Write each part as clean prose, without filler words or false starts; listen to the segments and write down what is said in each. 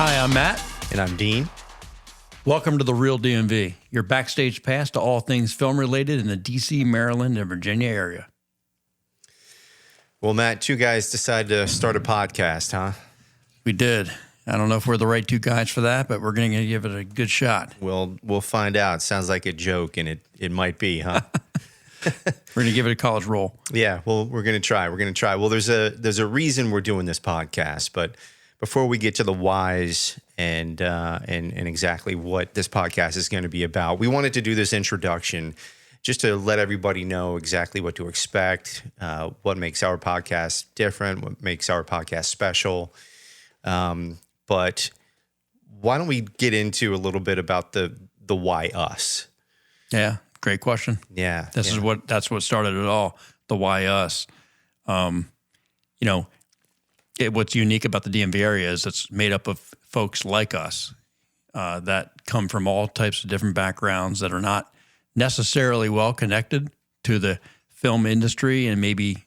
Hi, I'm Matt. And I'm Dean. Welcome to the Reel DMV, your backstage pass to all things film related in the D.C., Maryland, and Virginia area. Well, Matt, two guys decided to start a podcast, huh? We did. I don't know if we're the right two guys for that, but we're going to give it a good shot. We'll find out. Sounds like a joke, and it might be, huh? We're going to give it a college roll. Yeah, well, we're going to try. Well, there's a reason we're doing this podcast, but before we get to the whys and exactly what this podcast is going to be about, we wanted to do this introduction just to let everybody know exactly what to expect, what makes our podcast different, what makes our podcast special. But why don't we get into a little bit about the why us? Yeah, great question. Yeah, that's what started it all. The why us. What's unique about the DMV area is it's made up of folks like us that come from all types of different backgrounds that are not necessarily well connected to the film industry, and maybe,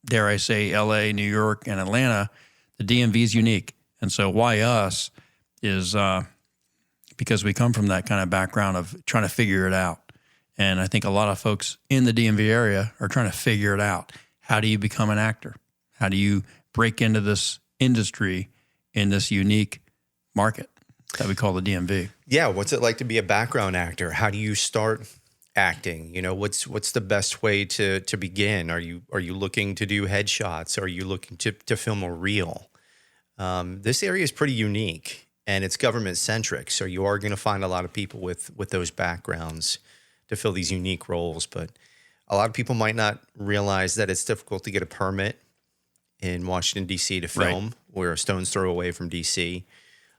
dare I say, LA, New York, and Atlanta. The DMV is unique. And so why us is because we come from that kind of background of trying to figure it out. And I think a lot of folks in the DMV area are trying to figure it out. How do you become an actor? How do you break into this industry in this unique market that we call the DMV? Yeah, what's it like to be a background actor? How do you start acting? You know, what's the best way to begin? Are you looking to do headshots? Are you looking to film a reel? This area is pretty unique, and it's government centric. So you are going to find a lot of people with those backgrounds to fill these unique roles. But a lot of people might not realize that it's difficult to get a permit in Washington, D.C. to film. Right. We're a stone's throw away from D.C.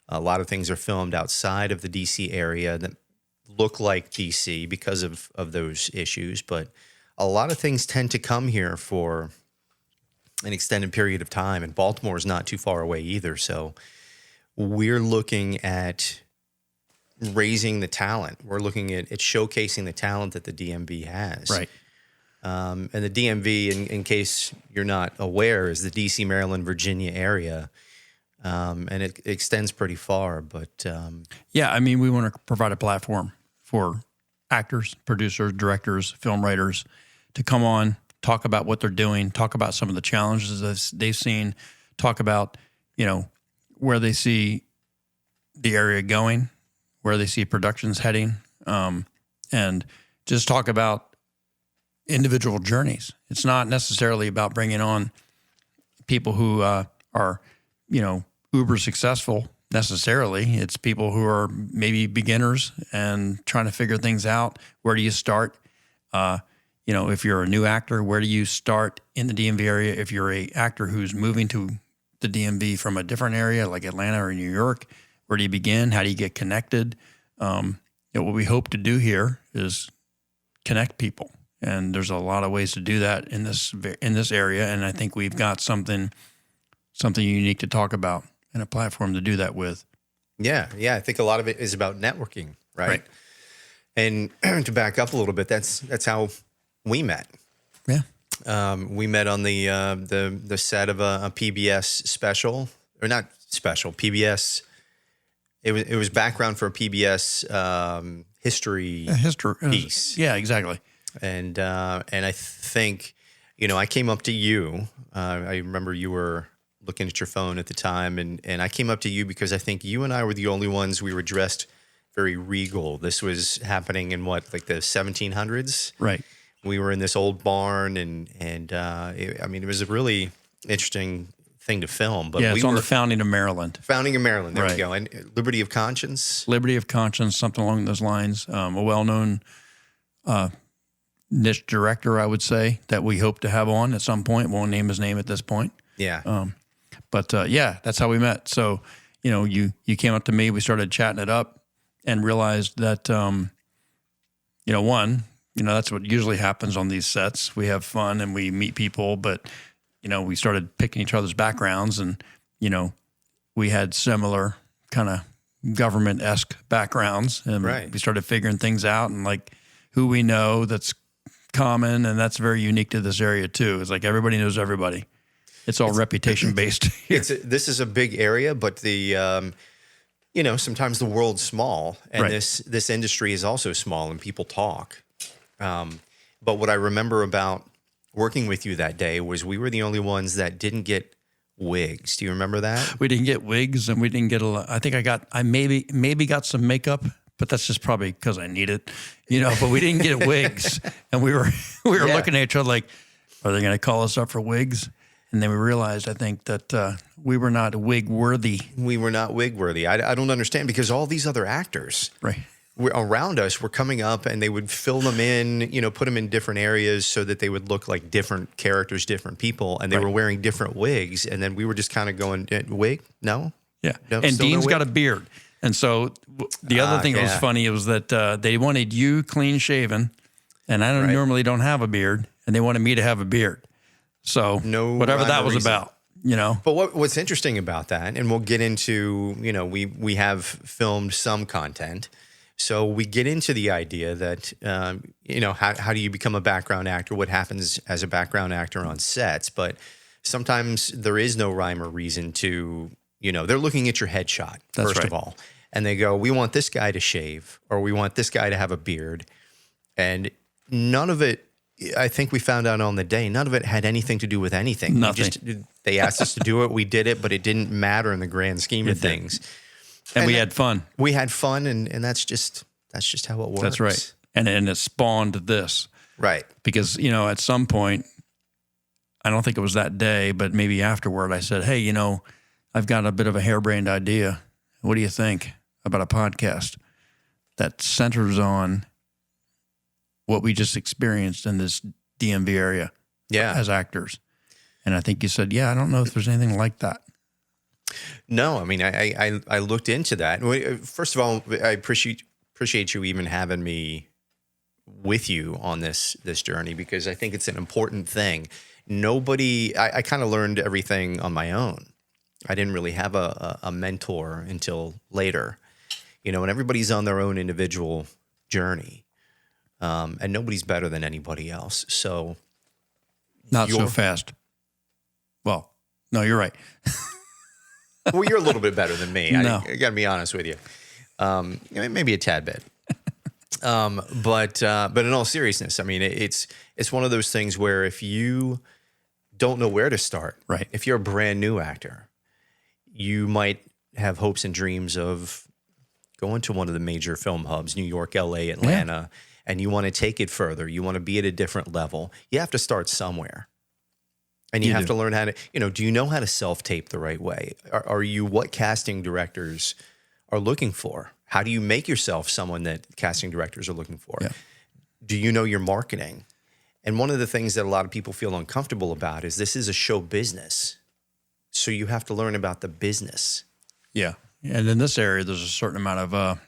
A lot of things are filmed outside of the D.C. area that look like D.C. because of those issues. But a lot of things tend to come here for an extended period of time. And Baltimore is not too far away either. So we're looking at raising the talent. We're looking at showcasing the talent that the DMV has. Right. And the DMV, in case you're not aware, is the D.C., Maryland, Virginia area. And it extends pretty far. But we want to provide a platform for actors, producers, directors, film writers to come on, talk about what they're doing, talk about some of the challenges that they've seen, talk about, where they see the area going, where they see productions heading, and just talk about individual journeys. It's not necessarily about bringing on people who are, uber successful necessarily. It's people who are maybe beginners and trying to figure things out. Where do you start? If you're a new actor, where do you start in the DMV area? If you're a actor who's moving to the DMV from a different area like Atlanta or New York, where do you begin? How do you get connected? What we hope to do here is connect people. And there's a lot of ways to do that in this area, and I think we've got something unique to talk about and a platform to do that with. Yeah. I think a lot of it is about networking, right? And to back up a little bit, that's how we met. Yeah. We met on the set of a PBS special, or not special, PBS. It was background for a PBS history piece. Yeah, exactly. And I think, I came up to you. I remember you were looking at your phone at the time, and I came up to you because I think you and I were the only ones. We were dressed very regal. This was happening in like the 1700s. Right. We were in this old barn, and it was a really interesting thing to film. But it's on the founding of Maryland. Founding of Maryland. There right. we go. And Liberty of Conscience. Liberty of Conscience, something along those lines. A well-known niche director, I would say, that we hope to have on at some point. Won't name his name at this point. Yeah. But that's how we met. So, you came up to me, we started chatting it up, and realized that, that's what usually happens on these sets. We have fun and we meet people, but, we started picking each other's backgrounds, and, we had similar kind of government-esque backgrounds, and right. we started figuring things out, and like who we know that's common, and that's very unique to this area too. It's like everybody knows everybody. It's all reputation based. This is a big area, but sometimes the world's small, and Right. this industry is also small, and people talk. But what I remember about working with you that day was we were the only ones that didn't get wigs. Do you remember that? We didn't get wigs, and we didn't get a lot. I think I maybe got some makeup, but that's just probably because I need it, But we didn't get wigs, and we were Yeah. looking at each other like, are they going to call us up for wigs? And then we realized, I think, that we were not wig worthy. We were not wig worthy. I don't understand, because all these other actors Right. around us were coming up, and they would fill them in, put them in different areas so that they would look like different characters, different people, and they were wearing different wigs. And then we were just kind of going, wig? No? Yeah. No, And still no Dean's wig? got a beard. And so the other thing that was yeah. funny was that they wanted you clean shaven, and I Right. normally don't have a beard, and they wanted me to have a beard. So No whatever rhyme that or was reason. about, But what's interesting about that, and we'll get into, we have filmed some content. So we get into the idea that, how do you become a background actor? What happens as a background actor on sets? But sometimes there is no rhyme or reason to, they're looking at your headshot, That's first right. of all. And they go, we want this guy to shave, or we want this guy to have a beard. And none of it, I think we found out on the day, none of it had anything to do with anything. Nothing. They asked us to do it. We did it, but it didn't matter in the grand scheme of things. And we had fun. We had fun, and that's just how it works. That's right. And it spawned this. Right. Because, at some point, I don't think it was that day, but maybe afterward, I said, hey, I've got a bit of a harebrained idea. What do you think about a podcast that centers on what we just experienced in this DMV area as actors? And I think you said, yeah, I don't know if there's anything like that. No, I mean, I looked into that. First of all, I appreciate you even having me with you on this journey, because I think it's an important thing. I kind of learned everything on my own. I didn't really have a mentor until later, and everybody's on their own individual journey, and nobody's better than anybody else. So Not so fast. Well, no, you're right. well, you're a little bit better than me. No. I got to be honest with you. Maybe a tad bit. But in all seriousness, I mean, it's one of those things where if you don't know where to start, Right. if you're a brand new actor, you might have hopes and dreams of going to one of the major film hubs, New York, LA, Atlanta, and you want to take it further. You want to be at a different level. You have to start somewhere. And you have do. to learn how to, do you know how to self-tape the right way? Are you what casting directors are looking for? How do you make yourself someone that casting directors are looking for? Yeah. Do you know your marketing? And one of the things that a lot of people feel uncomfortable about is this is a show business. So you have to learn about the business. Yeah. And in this area, there's a certain amount of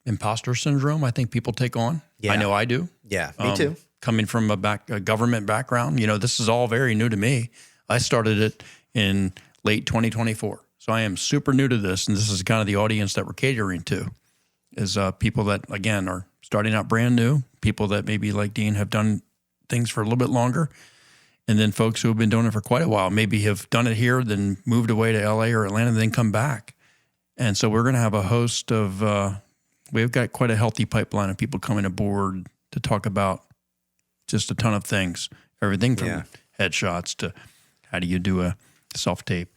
imposter syndrome I think people take on. Yeah. I know I do. Yeah, me too. Coming from a government background, this is all very new to me. I started it in late 2024. So I am super new to this, and this is kind of the audience that we're catering to, is people that, again, are starting out brand new, people that maybe like Dean have done things for a little bit longer, and then folks who have been doing it for quite a while, maybe have done it here, then moved away to LA or Atlanta, then come back. And so we're going to have a host of, we've got quite a healthy pipeline of people coming aboard to talk about just a ton of things, everything from headshots to how do you do a self-tape,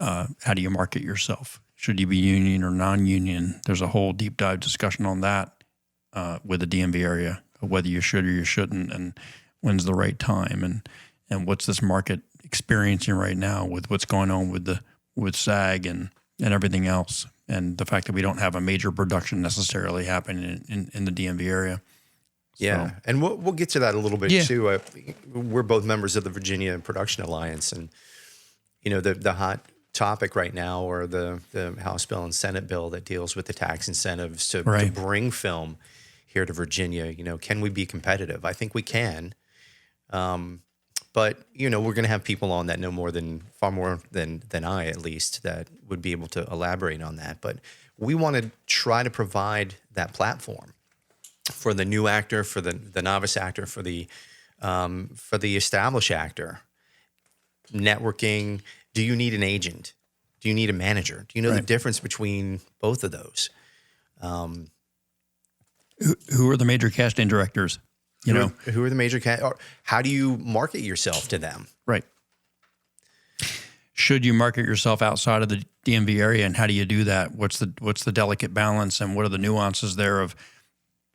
how do you market yourself? Should you be union or non-union? There's a whole deep dive discussion on that with the DMV area, whether you should or you shouldn't, and when's the right time, and what's this market experiencing right now with what's going on with SAG and everything else, and the fact that we don't have a major production necessarily happening in the DMV area. Yeah, So, and we'll get to that a little bit too. We're both members of the Virginia Production Alliance, and the hot topic right now, or the House bill and Senate bill that deals with the tax incentives to bring film here to Virginia. Can we be competitive? I think we can. But we're going to have people on that know far more than I, at least, that would be able to elaborate on that. But we want to try to provide that platform for the new actor, for the novice actor, for the established actor, networking? Do you need an agent? Do you need a manager? Do you know the difference between both of those? Who are the major casting directors? Who are the major how do you market yourself to them? Right. Should you market yourself outside of the DMV area, and how do you do that? What's the delicate balance, and what are the nuances there of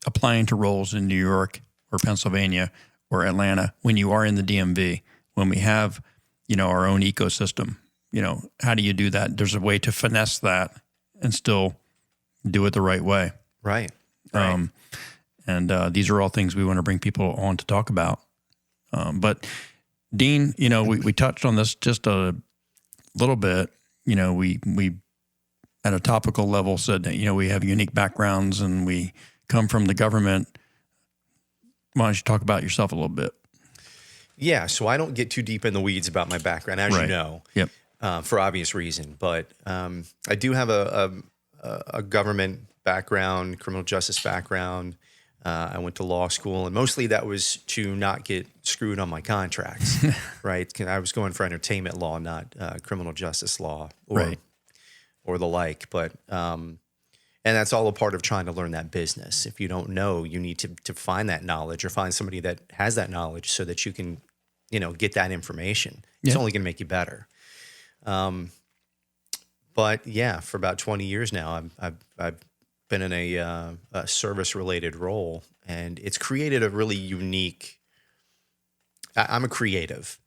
applying to roles in New York or Pennsylvania or Atlanta when you are in the DMV, when we have, our own ecosystem? How do you do that? There's a way to finesse that and still do it the right way. Right. And these are all things we want to bring people on to talk about. But Dean, we touched on this just a little bit. We at a topical level said that, we have unique backgrounds and we come from the government. Why don't you talk about yourself a little bit? Yeah. So I don't get too deep in the weeds about my background, as you know. Yep. For obvious reason, but I do have a government background, criminal justice background. I went to law school, and mostly that was to not get screwed on my contracts, right? I was going for entertainment law, not criminal justice law or the like. But and that's all a part of trying to learn that business. If you don't know, you need to find that knowledge or find somebody that has that knowledge so that you can, get that information. It's only going to make you better. But yeah, for about 20 years now, I've been in a service-related role, and it's created a really unique. I'm a creative.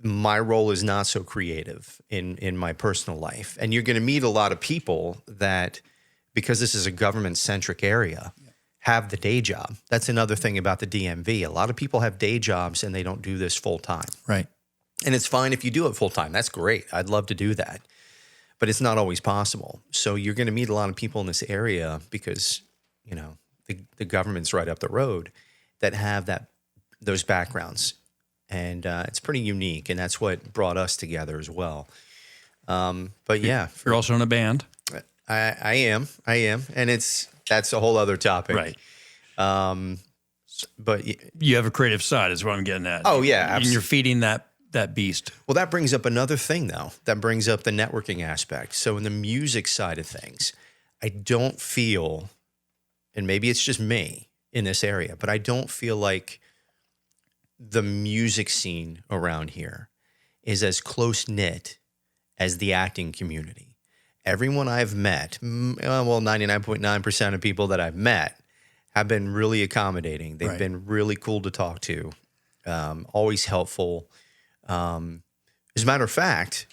My role is not so creative in my personal life, and you're going to meet a lot of people that, because this is a government-centric area, have the day job. That's another thing about the DMV. A lot of people have day jobs, and they don't do this full time. Right. And it's fine if you do it full time. That's great. I'd love to do that. But it's not always possible. So you're going to meet a lot of people in this area because, the government's right up the road that have those backgrounds. And it's pretty unique. And that's what brought us together as well. But yeah. You're also in a band. I am. And that's a whole other topic. Right. But you have a creative side is what I'm getting at. Oh, yeah. And you're feeding that beast. Well, that brings up another thing, though. That brings up the networking aspect. So in the music side of things, I don't feel, and maybe it's just me in this area, but I don't feel like the music scene around here is as close-knit as the acting community. Everyone I've met, 99.9% of people that I've met have been really accommodating. They've been really cool to talk to, always helpful. As a matter of fact,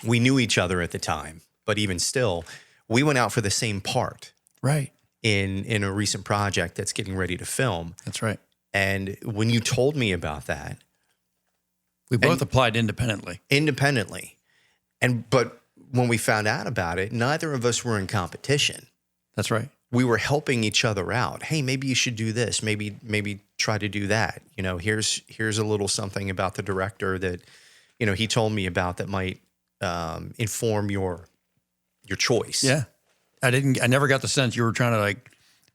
we knew each other at the time, but even still, we went out for the same part. Right. In a recent project that's getting ready to film. That's right. And when you told me about that, we both applied independently. But when we found out about it, neither of us were in competition. That's right. We were helping each other out. Hey, maybe you should do this. Maybe try to do that. Here's a little something about the director that, he told me about that might inform your choice. Yeah. I never got the sense you were trying to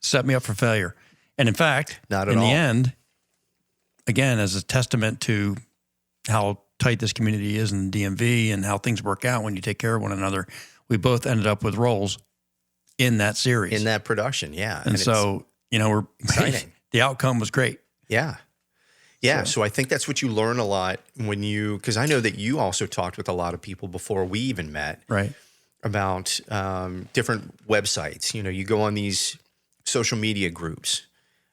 set me up for failure. And in fact, not at in all. the end, again, as a testament to how tight this community is in the DMV and how things work out when you take care of one another, we both ended up with roles in that series. In that production, yeah. And so, we're exciting. The outcome was great. Yeah. Yeah. So I think that's what you learn a lot because I know that you also talked with a lot of people before we even met. Right. About different websites. You go on these social media groups.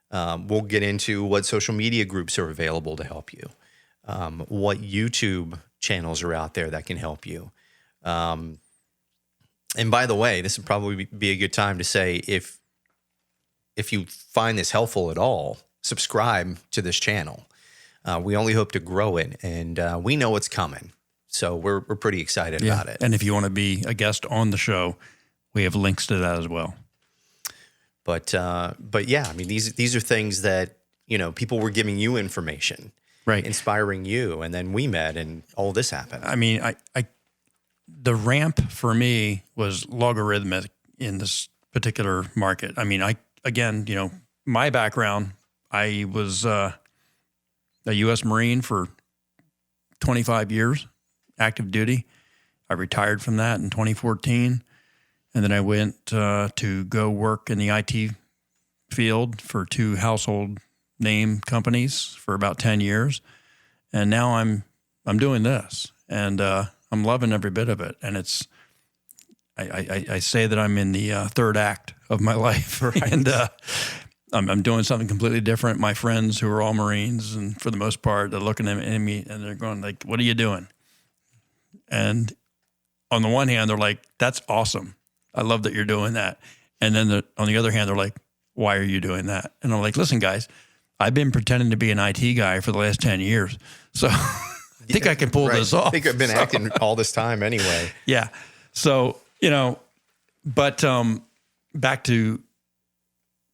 We'll get into what social media groups are available to help you, what YouTube channels are out there that can help you. And by the way, this would probably be a good time to say if you find this helpful at all, subscribe to this channel. We only hope to grow it, and we know it's coming. So we're pretty excited about it. And if you want to be a guest on the show, we have links to that as well. But yeah, I mean, these are things that, people were giving you information, right, inspiring you. And then we met and all this happened. I mean, the ramp for me was logarithmic in this particular market. I mean, my background, I was a U.S. Marine for 25 years active duty. I retired from that in 2014. And then I went to go work in the IT field for 2 household name companies for about 10 years. And now I'm doing this, and I'm loving every bit of it. And it's, I say that I'm in the third act of my life, Right. and I'm doing something completely different. My friends who are all Marines, and for the most part, they're looking at me and they're going like, "What are you doing?" And on the one hand, they're like, "That's awesome. I love that you're doing that." And then on the other hand, they're like, "Why are you doing that?" And I'm like, "Listen, guys, I've been pretending to be an IT guy for the last 10 years. So I think I can pull this off." I think I've been acting all this time anyway. Yeah. So, but back to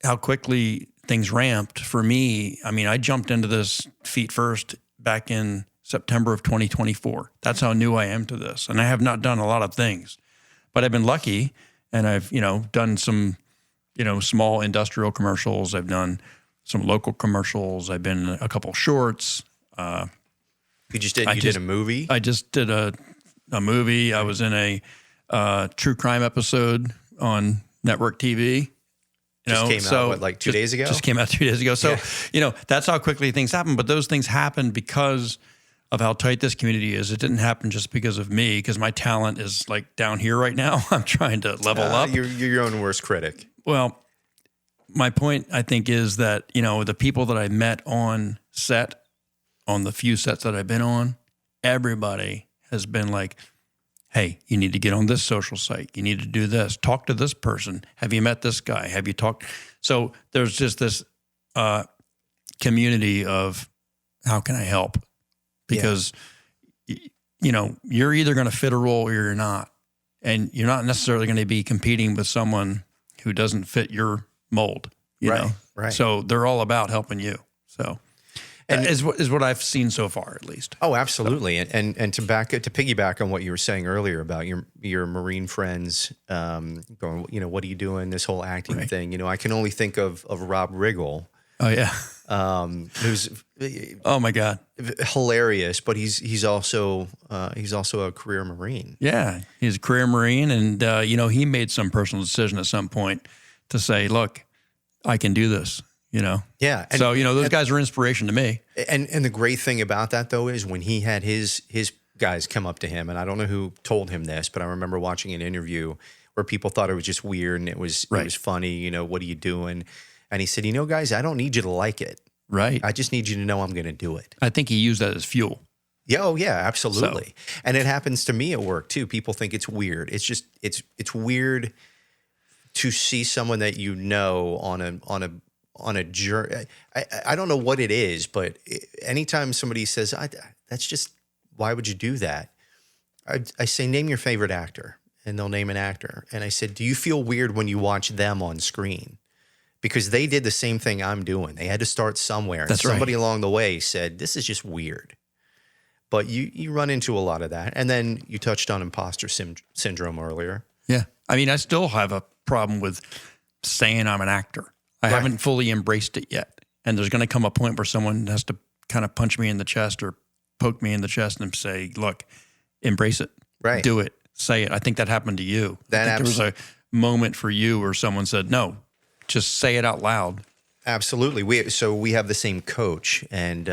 how quickly things ramped for me. I mean, I jumped into this feet first back in September of 2024. That's how new I am to this. And I have not done a lot of things, but I've been lucky, and I've, done some, small industrial commercials. I've done some local commercials. I've been in a couple shorts. You did a movie? I just did a movie. I was in a true crime episode on network TV. Came out, like 2 days ago? Just came out 2 days ago. So, that's how quickly things happen. But those things happen because of how tight this community is. It didn't happen just because of me, because my talent is like down here right now. I'm trying to level up. You're your own worst critic. Well, my point, I think, is that, the people that I met on set, on the few sets that I've been on, everybody has been like, "Hey, you need to get on this social site. You need to do this. Talk to this person. Have you met this guy? Have you talked?" So there's just this community of, how can I help? Because, you're either going to fit a role or you're not. And you're not necessarily going to be competing with someone who doesn't fit your mold, you know? Right. So they're all about helping you. So, and is what I've seen so far, at least. Oh, absolutely. So. And to piggyback on what you were saying earlier about your Marine friends, going, what are you doing? This whole acting thing, I can only think of Rob Riggle. Oh yeah. Who's, oh my God, hilarious, but he's also a career Marine. Yeah. He's a career Marine. And, he made some personal decision at some point to say, "Look, I can do this." Yeah. And, so, those guys are inspiration to me. And the great thing about that, though, is when he had his guys come up to him, and I don't know who told him this, but I remember watching an interview where people thought it was just weird and it was funny. What are you doing? And he said, guys, I don't need you to like it. Right. I just need you to know I'm going to do it. I think he used that as fuel. Yeah. Oh, yeah, absolutely. So. And it happens to me at work, too. People think it's weird. It's just, it's weird to see someone that on a journey. I don't know what it is, but anytime somebody says, "That's just, why would you do that?" I say, "Name your favorite actor," and they'll name an actor. And I said, "Do you feel weird when you watch them on screen?" Because they did the same thing I'm doing. They had to start somewhere. That's and somebody along the way said, "This is just weird." But you run into a lot of that. And then you touched on imposter syndrome earlier. Yeah. I mean, I still have a problem with saying I'm an actor. I haven't fully embraced it yet. And there's going to come a point where someone has to kind of punch me in the chest or poke me in the chest and say, "Look, embrace it. Right. Do it. Say it." I think that happened to you. There was a moment for you where someone said, "No, just say it out loud." Absolutely. We have the same coach, and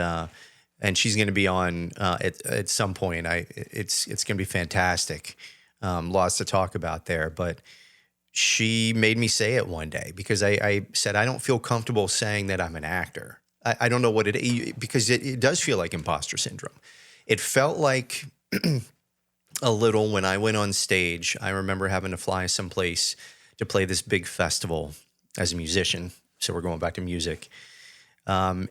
she's going to be on at some point. It's going to be fantastic. Lots to talk about there, but she made me say it one day because I said, "I don't feel comfortable saying that I'm an actor." I don't know what it is, because it does feel like imposter syndrome. It felt like a little when I went on stage. I remember having to fly someplace to play this big festival as a musician. So we're going back to music. I'm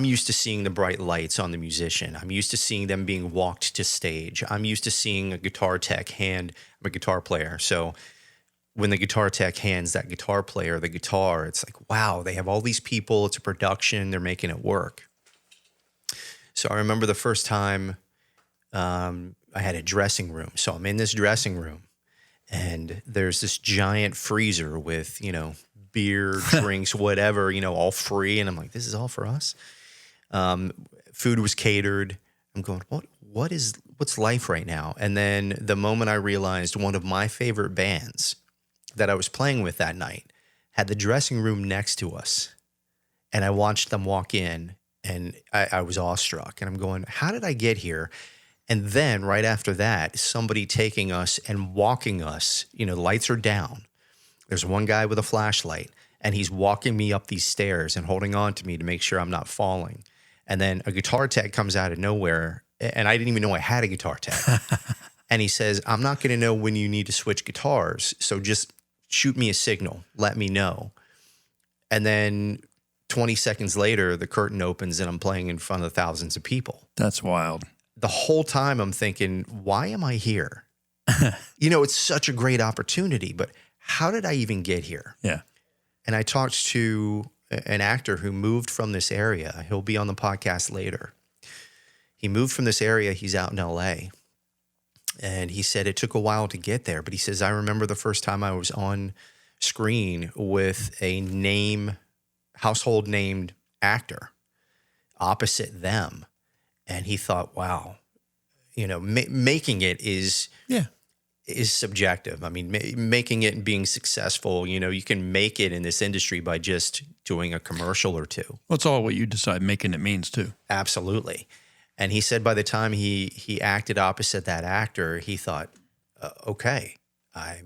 used to seeing the bright lights on the musician. I'm used to seeing them being walked to stage. I'm used to seeing a guitar tech hand. I'm a guitar player. So when the guitar tech hands that guitar player the guitar, it's like, wow, they have all these people. It's a production. They're making it work. So I remember the first time I had a dressing room. So I'm in this dressing room, and there's this giant freezer with, beer, drinks, whatever, all free. And I'm like, this is all for us. Food was catered. I'm going, what's life right now? And then the moment I realized one of my favorite bands that I was playing with that night had the dressing room next to us, and I watched them walk in, and I was awestruck. And I'm going, how did I get here? And then right after that, somebody taking us and walking us, the lights are down. There's one guy with a flashlight, and he's walking me up these stairs and holding on to me to make sure I'm not falling. And then a guitar tech comes out of nowhere, and I didn't even know I had a guitar tech. And he says, I'm not going to know when you need to switch guitars, so just shoot me a signal. Let me know. And then 20 seconds later, the curtain opens, and I'm playing in front of thousands of people. That's wild. The whole time I'm thinking, why am I here? It's such a great opportunity, but how did I even get here? Yeah. And I talked to an actor who moved from this area. He'll be on the podcast later. He moved from this area. He's out in LA. And he said it took a while to get there, but he says, I remember the first time I was on screen with a household named actor opposite them. And he thought, wow, making it is subjective. I mean, making it and being successful, you can make it in this industry by just doing a commercial or two. Well, it's all what you decide making it means too. Absolutely. And he said by the time he acted opposite that actor, he thought, okay, I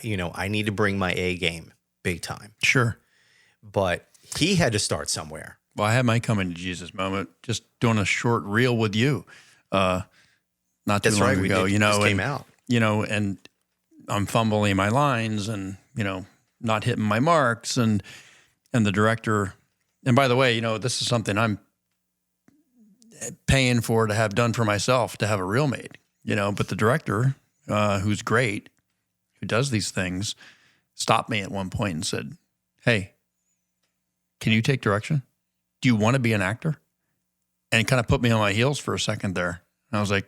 need to bring my A game big time. Sure. But he had to start somewhere. Well, I had my coming to Jesus moment just doing a short reel with you not too long ago. Just came out. And I'm fumbling my lines and, not hitting my marks and the director. And by the way, this is something I'm paying for to have done for myself, to have a reel made, but the director, who's great, who does these things, stopped me at one point and said, hey, can you take direction? Do you want to be an actor? And it kind of put me on my heels for a second there. And I was like,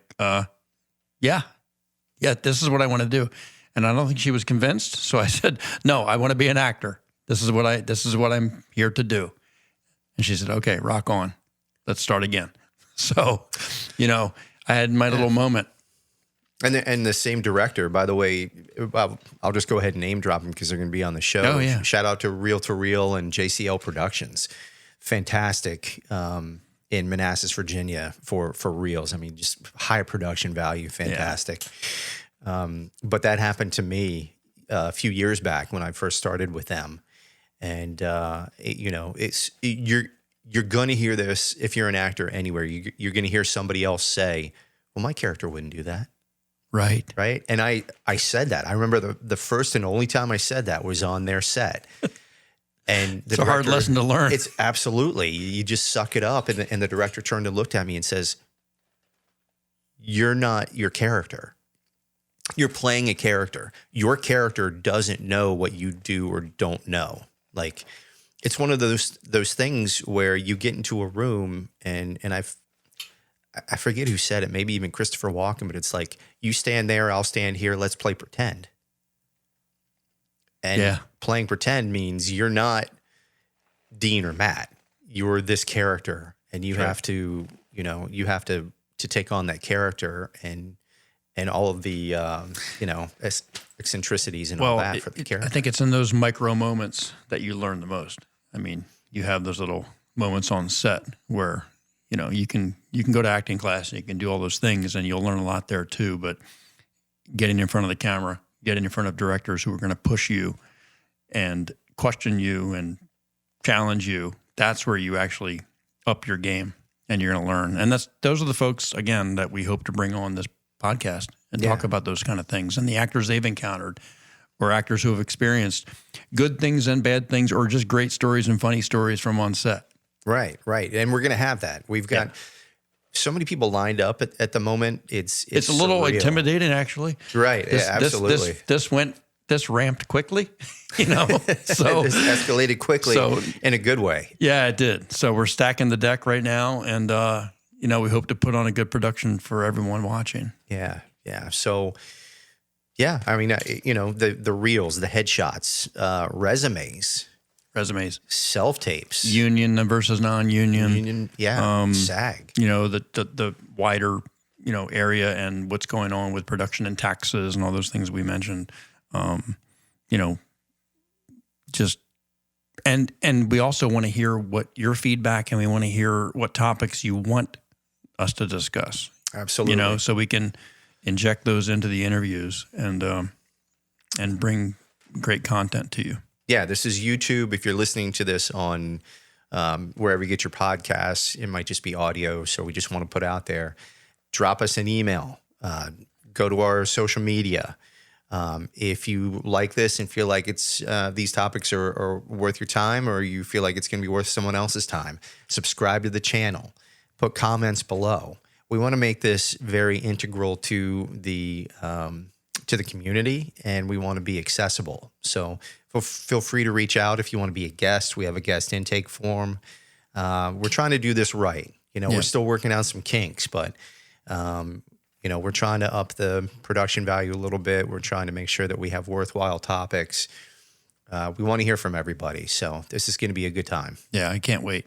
yeah, this is what I want to do. And I don't think she was convinced. So I said, no, I want to be an actor. This is what I'm here to do. And she said, okay, rock on. Let's start again. So, I had my little moment. And the same director, by the way, I'll just go ahead and name drop them because they're going to be on the show. Oh, yeah. Shout out to Reel and JCL Productions. Fantastic in Manassas, Virginia for reels. I mean, just high production value, fantastic. Yeah. But that happened to me a few years back when I first started with them. And, you're going to hear this if you're an actor anywhere. You're going to hear somebody else say, well, my character wouldn't do that. Right. Right. And I said that. I remember the first and only time I said that was on their set. And it's a hard lesson to learn. It's absolutely. You just suck it up. And the director turned and looked at me and says, you're not your character. You're playing a character. Your character doesn't know what you do or don't know. Like, it's one of those things where you get into a room and I forget who said it, maybe even Christopher Walken, but it's like, you stand there, I'll stand here, let's play pretend. And playing pretend means you're not Dean or Matt. You're this character, and you have to, take on that character and all of the, eccentricities and all that for the character. I think it's in those micro moments that you learn the most. I mean, you have those little moments on set where, you can go to acting class and you can do all those things and you'll learn a lot there too. But getting in front of the camera, getting in front of directors who are going to push you and question you and challenge you, that's where you actually up your game and you're going to learn. And those are the folks, again, that we hope to bring on this podcast and talk about those kind of things and the actors they've encountered or actors who have experienced good things and bad things or just great stories and funny stories from on set. Right. And we're going to have that. We've got so many people lined up at the moment. It's a little intimidating, actually. Right. Absolutely. This ramped quickly, So this escalated quickly in a good way. Yeah, it did. So we're stacking the deck right now. And, we hope to put on a good production for everyone watching. Yeah. So, I mean, the reels, the headshots, resumes, resumes. Self-tapes. Union versus non-union. SAG. The wider, area and what's going on with production and taxes and all those things we mentioned. And we also want to hear what your feedback, and we want to hear what topics you want us to discuss. Absolutely. So we can inject those into the interviews and bring great content to you. Yeah, this is YouTube. If you're listening to this on wherever you get your podcasts, it might just be audio. So we just want to put out there, drop us an email, go to our social media. If you like this and feel like it's these topics are worth your time, or you feel like it's going to be worth someone else's time, subscribe to the channel, put comments below. We want to make this very integral to the community, and we want to be accessible. So feel free to reach out if you want to be a guest. We have a guest intake form. We're trying to do this right. We're still working out some kinks, but we're trying to up the production value a little bit. We're trying to make sure that we have worthwhile topics. We want to hear from everybody. So this is going to be a good time. Yeah, I can't wait.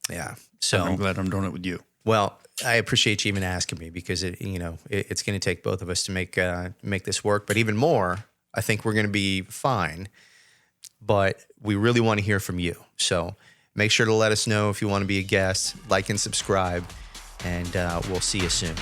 Yeah. So I'm glad I'm doing it with you. Well, I appreciate you even asking me, because it's going to take both of us to make this work. But even more, I think we're going to be fine. But we really want to hear from you. So make sure to let us know if you want to be a guest, like and subscribe, and we'll see you soon.